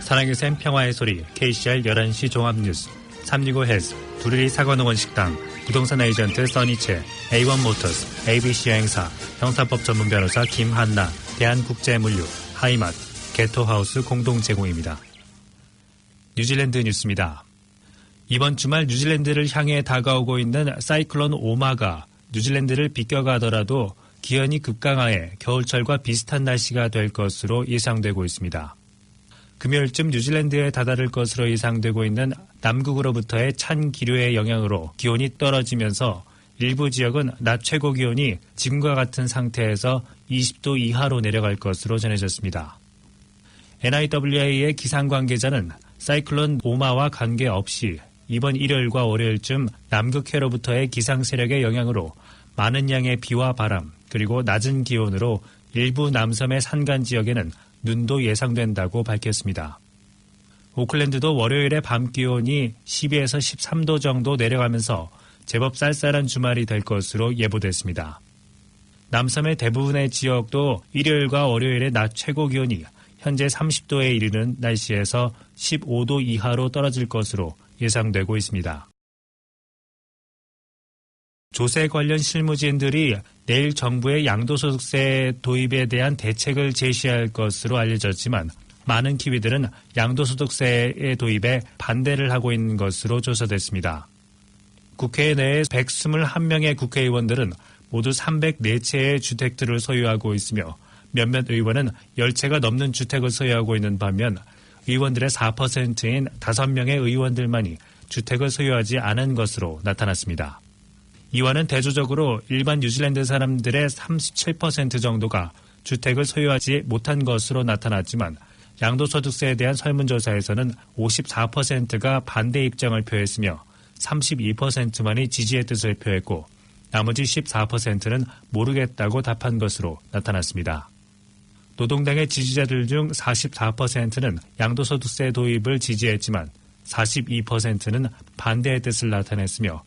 사랑의 샘 평화의 소리 KCR 11시 종합뉴스 365 헬스 두리리 사관원원 식당 부동산 에이전트 써니체 A1 모터스 ABC 여행사 형사법 전문 변호사 김한나 대한국제물류 하이맛 게토하우스 공동 제공입니다. 뉴질랜드 뉴스입니다. 이번 주말 뉴질랜드를 향해 다가오고 있는 사이클론 오마가 뉴질랜드를 비껴가더라도 기온이 급강하해 겨울철과 비슷한 날씨가 될 것으로 예상되고 있습니다. 금요일쯤 뉴질랜드에 다다를 것으로 예상되고 있는 남극으로부터의 찬 기류의 영향으로 기온이 떨어지면서 일부 지역은 낮 최고 기온이 지금과 같은 상태에서 20도 이하로 내려갈 것으로 전해졌습니다. NIWA의 기상 관계자는 사이클론 오마와 관계없이 이번 일요일과 월요일쯤 남극해로부터의 기상 세력의 영향으로 많은 양의 비와 바람 그리고 낮은 기온으로 일부 남섬의 산간 지역에는 눈도 예상된다고 밝혔습니다. 오클랜드도 월요일에 밤 기온이 12에서 13도 정도 내려가면서 제법 쌀쌀한 주말이 될 것으로 예보됐습니다. 남섬의 대부분의 지역도 일요일과 월요일의 낮 최고 기온이 현재 30도에 이르는 날씨에서 15도 이하로 떨어질 것으로 예상되고 있습니다. 조세 관련 실무진들이 내일 정부의 양도소득세 도입에 대한 대책을 제시할 것으로 알려졌지만 많은 키위들은 양도소득세의 도입에 반대를 하고 있는 것으로 조사됐습니다. 국회 내에 121명의 국회의원들은 모두 304채의 주택들을 소유하고 있으며 몇몇 의원은 10채가 넘는 주택을 소유하고 있는 반면 의원들의 4%인 5명의 의원들만이 주택을 소유하지 않은 것으로 나타났습니다. 이와는 대조적으로 일반 뉴질랜드 사람들의 37% 정도가 주택을 소유하지 못한 것으로 나타났지만 양도소득세에 대한 설문조사에서는 54%가 반대 입장을 표했으며 32%만이 지지의 뜻을 표했고 나머지 14%는 모르겠다고 답한 것으로 나타났습니다. 노동당의 지지자들 중 44%는 양도소득세 도입을 지지했지만 42%는 반대의 뜻을 나타냈으며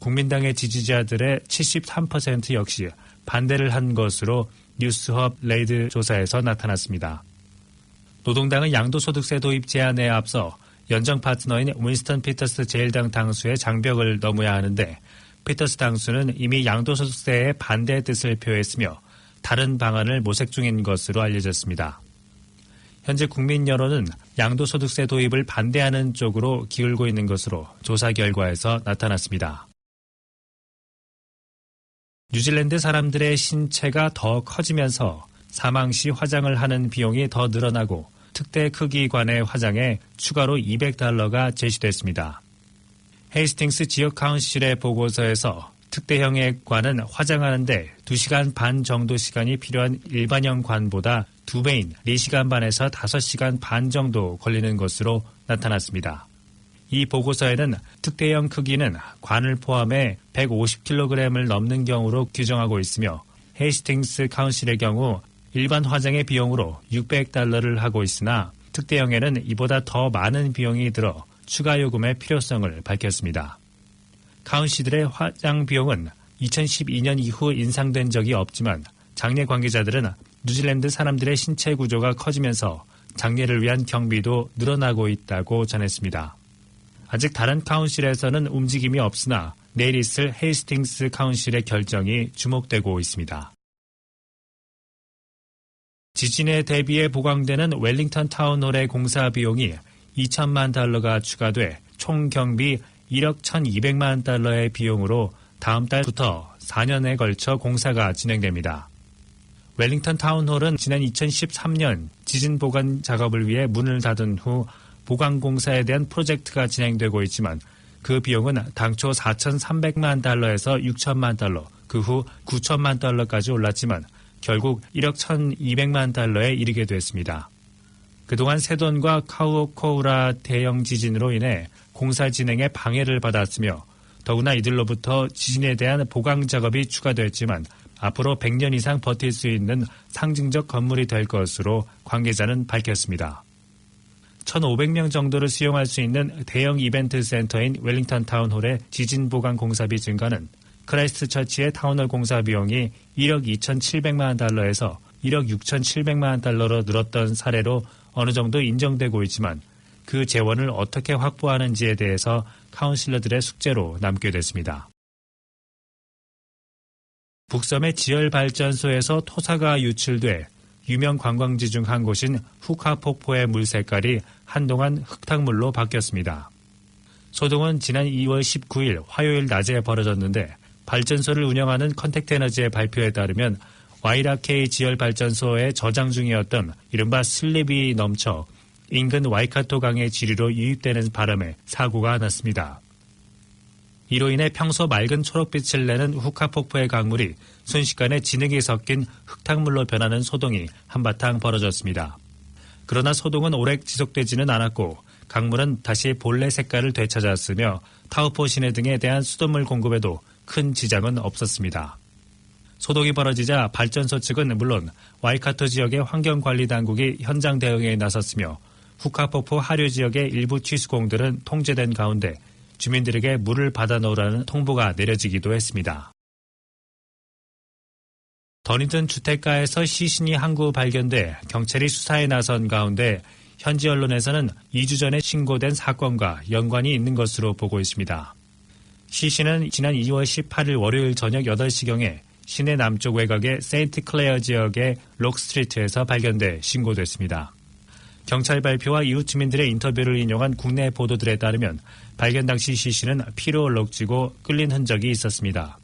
국민당의 지지자들의 73% 역시 반대를 한 것으로 뉴스헙 레이드 조사에서 나타났습니다. 노동당은 양도소득세 도입 제안에 앞서 연정 파트너인 윈스턴 피터스 제1당 당수의 장벽을 넘어야 하는데 피터스 당수는 이미 양도소득세에 반대의 뜻을 표했으며 다른 방안을 모색 중인 것으로 알려졌습니다. 현재 국민 여론은 양도소득세 도입을 반대하는 쪽으로 기울고 있는 것으로 조사 결과에서 나타났습니다. 뉴질랜드 사람들의 신체가 더 커지면서 사망 시 화장을 하는 비용이 더 늘어나고 특대 크기 관의 화장에 추가로 $200가 제시됐습니다. 헤이스팅스 지역 카운실의 보고서에서 특대형의 관은 화장하는데 2시간 반 정도 시간이 필요한 일반형 관보다 2배인 4시간 반에서 5시간 반 정도 걸리는 것으로 나타났습니다. 이 보고서에는 특대형 크기는 관을 포함해 150kg을 넘는 경우로 규정하고 있으며 헤이스팅스 카운실의 경우 일반 화장의 비용으로 $600를 하고 있으나 특대형에는 이보다 더 많은 비용이 들어 추가 요금의 필요성을 밝혔습니다. 카운시들의 화장 비용은 2012년 이후 인상된 적이 없지만 장례 관계자들은 뉴질랜드 사람들의 신체 구조가 커지면서 장례를 위한 경비도 늘어나고 있다고 전했습니다. 아직 다른 카운실에서는 움직임이 없으나 내일 있을 헤이스팅스 카운실의 결정이 주목되고 있습니다. 지진에 대비해 보강되는 웰링턴 타운홀의 공사 비용이 $2,000만 추가돼 총 경비 $1억 1,200만 달러의 비용으로 다음 달부터 4년에 걸쳐 공사가 진행됩니다. 웰링턴 타운홀은 지난 2013년 지진 보강 작업을 위해 문을 닫은 후 보강 공사에 대한 프로젝트가 진행되고 있지만 그 비용은 당초 4,300만 달러에서 6천만 달러, 그 후 9천만 달러까지 올랐지만 결국 1억 1,200만 달러에 이르게 됐습니다. 그동안 세돈과 카우코우라 대형 지진으로 인해 공사 진행에 방해를 받았으며 더구나 이들로부터 지진에 대한 보강 작업이 추가됐지만 앞으로 100년 이상 버틸 수 있는 상징적 건물이 될 것으로 관계자는 밝혔습니다. 1,500명 정도를 수용할 수 있는 대형 이벤트 센터인 웰링턴 타운홀의 지진 보강 공사비 증가는 크라이스트처치의 타운홀 공사 비용이 $1억 2,700만 달러에서 1억 6,700만 달러로 늘었던 사례로 어느 정도 인정되고 있지만 그 재원을 어떻게 확보하는지에 대해서 카운슬러들의 숙제로 남게 됐습니다. 북섬의 지열발전소에서 토사가 유출돼 유명 관광지 중 한 곳인 후카 폭포의 물 색깔이 한동안 흙탕물로 바뀌었습니다. 소동은 지난 2월 19일 화요일 낮에 벌어졌는데 발전소를 운영하는 컨택트에너지의 발표에 따르면 와이라케이 지열발전소에 저장 중이었던 이른바 슬립이 넘쳐 인근 와이카토 강의 지류로 유입되는 바람에 사고가 났습니다. 이로 인해 평소 맑은 초록빛을 내는 후카 폭포의 강물이 순식간에 진흙이 섞인 흙탕물로 변하는 소동이 한바탕 벌어졌습니다. 그러나 소동은 오래 지속되지는 않았고 강물은 다시 본래 색깔을 되찾았으며 타우포 시내 등에 대한 수돗물 공급에도 큰 지장은 없었습니다. 소동이 벌어지자 발전소 측은 물론 와이카토 지역의 환경관리당국이 현장 대응에 나섰으며 후카폭포 하류 지역의 일부 취수공들은 통제된 가운데 주민들에게 물을 받아놓으라는 통보가 내려지기도 했습니다. 더니든 주택가에서 시신이 한 구 발견돼 경찰이 수사에 나선 가운데 현지 언론에서는 2주 전에 신고된 사건과 연관이 있는 것으로 보고 있습니다. 시신은 지난 2월 18일 월요일 저녁 8시경에 시내 남쪽 외곽의 세인트 클레어 지역의 록스트리트에서 발견돼 신고됐습니다. 경찰 발표와 이웃 주민들의 인터뷰를 인용한 국내 보도들에 따르면 발견 당시 시신은 피로 얼룩지고 끌린 흔적이 있었습니다.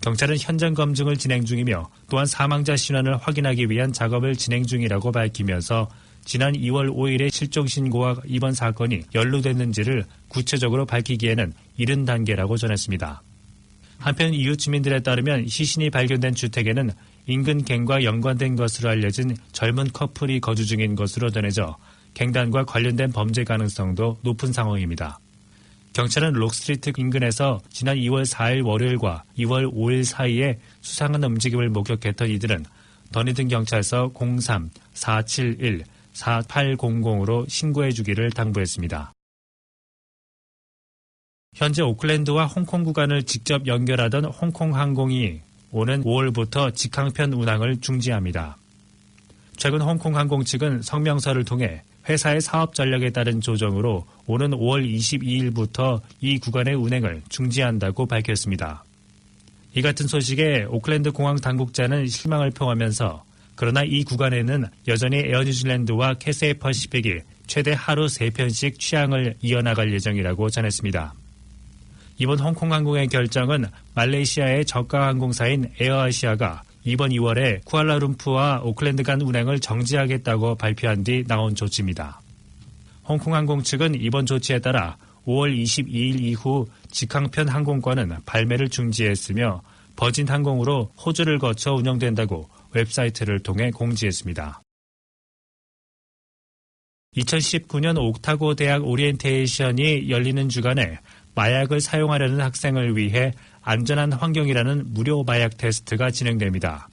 경찰은 현장 검증을 진행 중이며 또한 사망자 신원을 확인하기 위한 작업을 진행 중이라고 밝히면서 지난 2월 5일의 실종 신고와 이번 사건이 연루됐는지를 구체적으로 밝히기에는 이른 단계라고 전했습니다. 한편 이웃 주민들에 따르면 시신이 발견된 주택에는 인근 갱과 연관된 것으로 알려진 젊은 커플이 거주 중인 것으로 전해져 갱단과 관련된 범죄 가능성도 높은 상황입니다. 경찰은 록스트리트 인근에서 지난 2월 4일 월요일과 2월 5일 사이에 수상한 움직임을 목격했던 이들은 더니든 경찰서 03-471-4800으로 신고해 주기를 당부했습니다. 현재 오클랜드와 홍콩 구간을 직접 연결하던 홍콩 항공이 오는 5월부터 직항편 운항을 중지합니다. 최근 홍콩 항공 측은 성명서를 통해 회사의 사업 전략에 따른 조정으로 오는 5월 22일부터 이 구간의 운행을 중지한다고 밝혔습니다. 이 같은 소식에 오클랜드 공항 당국자는 실망을 표하면서 그러나 이 구간에는 여전히 에어뉴질랜드와 캐세이 퍼시픽이 최대 하루 3편씩 취항을 이어나갈 예정이라고 전했습니다. 이번 홍콩 항공의 결정은 말레이시아의 저가 항공사인 에어아시아가 이번 2월에 쿠알라룸푸르와 오클랜드 간 운행을 정지하겠다고 발표한 뒤 나온 조치입니다. 홍콩 항공 측은 이번 조치에 따라 5월 22일 이후 직항편 항공권은 발매를 중지했으며 버진 항공으로 호주를 거쳐 운영된다고 웹사이트를 통해 공지했습니다. 2019년 옥타고 대학 오리엔테이션이 열리는 주간에 마약을 사용하려는 학생을 위해 안전한 환경이라는 무료 마약 테스트가 진행됩니다.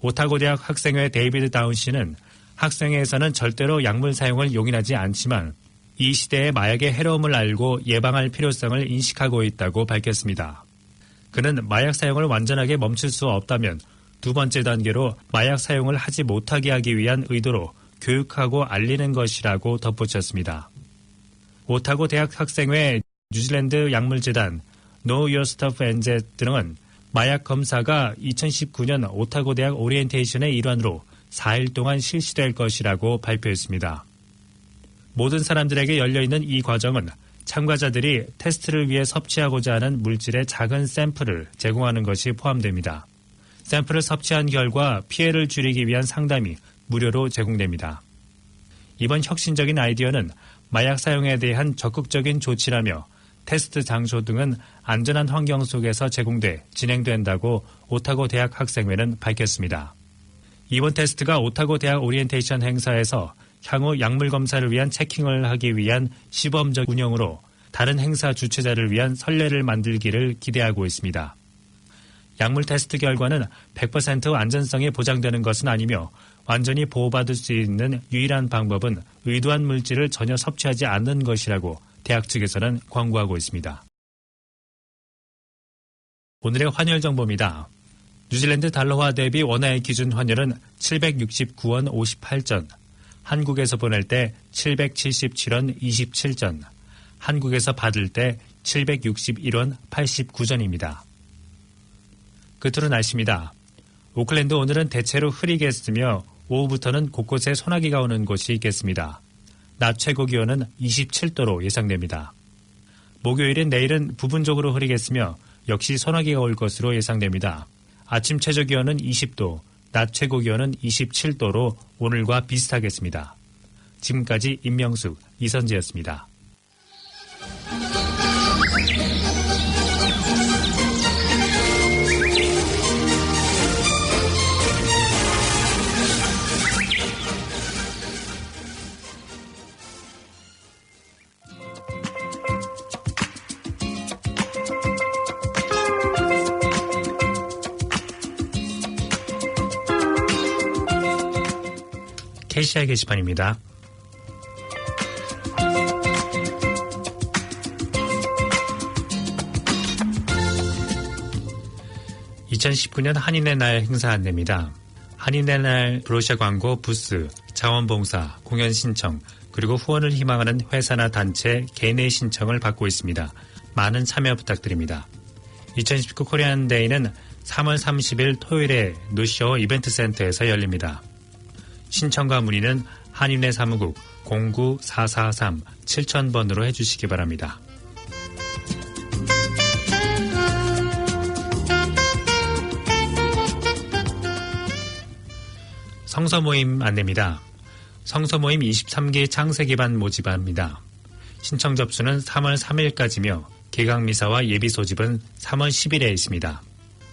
오타고 대학 학생회 데이비드 다운 씨는 학생회에서는 절대로 약물 사용을 용인하지 않지만 이 시대의 마약의 해로움을 알고 예방할 필요성을 인식하고 있다고 밝혔습니다. 그는 마약 사용을 완전하게 멈출 수 없다면 두 번째 단계로 마약 사용을 하지 못하게 하기 위한 의도로 교육하고 알리는 것이라고 덧붙였습니다. 오타고 대학 학생회 뉴질랜드 약물재단, Know Your Stuff NZ 등은 마약 검사가 2019년 오타고 대학 오리엔테이션의 일환으로 4일 동안 실시될 것이라고 발표했습니다. 모든 사람들에게 열려있는 이 과정은 참가자들이 테스트를 위해 섭취하고자 하는 물질의 작은 샘플을 제공하는 것이 포함됩니다. 샘플을 섭취한 결과 피해를 줄이기 위한 상담이 무료로 제공됩니다. 이번 혁신적인 아이디어는 마약 사용에 대한 적극적인 조치라며 테스트 장소 등은 안전한 환경 속에서 제공돼 진행된다고 오타고 대학 학생회는 밝혔습니다. 이번 테스트가 오타고 대학 오리엔테이션 행사에서 향후 약물 검사를 위한 체킹을 하기 위한 시범적 운영으로 다른 행사 주최자를 위한 선례를 만들기를 기대하고 있습니다. 약물 테스트 결과는 100% 안전성이 보장되는 것은 아니며 완전히 보호받을 수 있는 유일한 방법은 의도한 물질을 전혀 섭취하지 않는 것이라고 대학 측에서는 권고하고 있습니다. 오늘의 환율 정보입니다. 뉴질랜드 달러화 대비 원화의 기준 환율은 769원 58전, 한국에서 보낼 때 777원 27전, 한국에서 받을 때 761원 89전입니다. 끝으로 날씨입니다. 오클랜드 오늘은 대체로 흐리겠으며 오후부터는 곳곳에 소나기가 오는 곳이 있겠습니다. 낮 최고 기온은 27도로 예상됩니다. 목요일인 내일은 부분적으로 흐리겠으며 역시 소나기가 올 것으로 예상됩니다. 아침 최저 기온은 20도, 낮 최고 기온은 27도로 오늘과 비슷하겠습니다. 지금까지 임명숙, 이선재였습니다. KCI 게시판입니다. (2019년) 한인의 날 행사 안내입니다. 한인의 날 브로셔 광고, 부스, 자원봉사, 공연 신청, 그리고 후원을 희망하는 회사나 단체, 개인의 신청을 받고 있습니다. 많은 참여 부탁드립니다. 2019 코리안 데이는 3월 30일 토요일에 노쇼 이벤트 센터에서 열립니다. 신청과 문의는 한인회 사무국 09-443-7000번으로 해주시기 바랍니다. 성서모임 안내입니다. 성서모임 23기 창세기반 모집합니다. 신청 접수는 3월 3일까지며 개강미사와 예비소집은 3월 10일에 있습니다.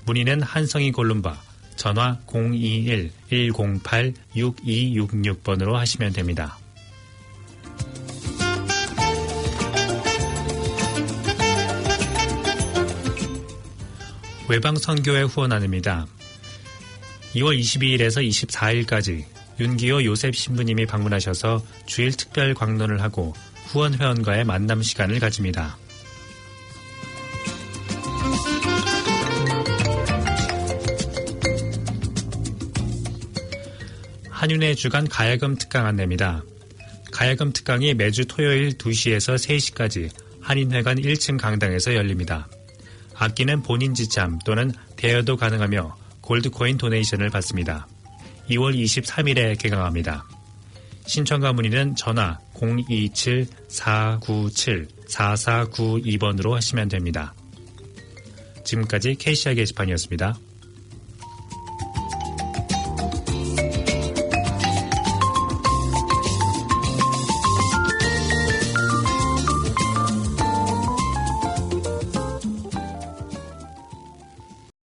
문의는 한성이 골룸바 전화 021-108-6266번으로 하시면 됩니다. 외방선교회 후원 안내입니다. 2월 22일에서 24일까지 윤기호 요셉 신부님이 방문하셔서 주일 특별 광론을 하고 후원 회원과의 만남 시간을 가집니다. 한윤회 주간 가야금 특강 안내입니다. 가야금 특강이 매주 토요일 2시에서 3시까지 한인회관 1층 강당에서 열립니다. 악기는 본인 지참 또는 대여도 가능하며 골드코인 도네이션을 받습니다. 2월 23일에 개강합니다. 신청과 문의는 전화 027-497-4492번으로 하시면 됩니다. 지금까지 KCI 게시판이었습니다.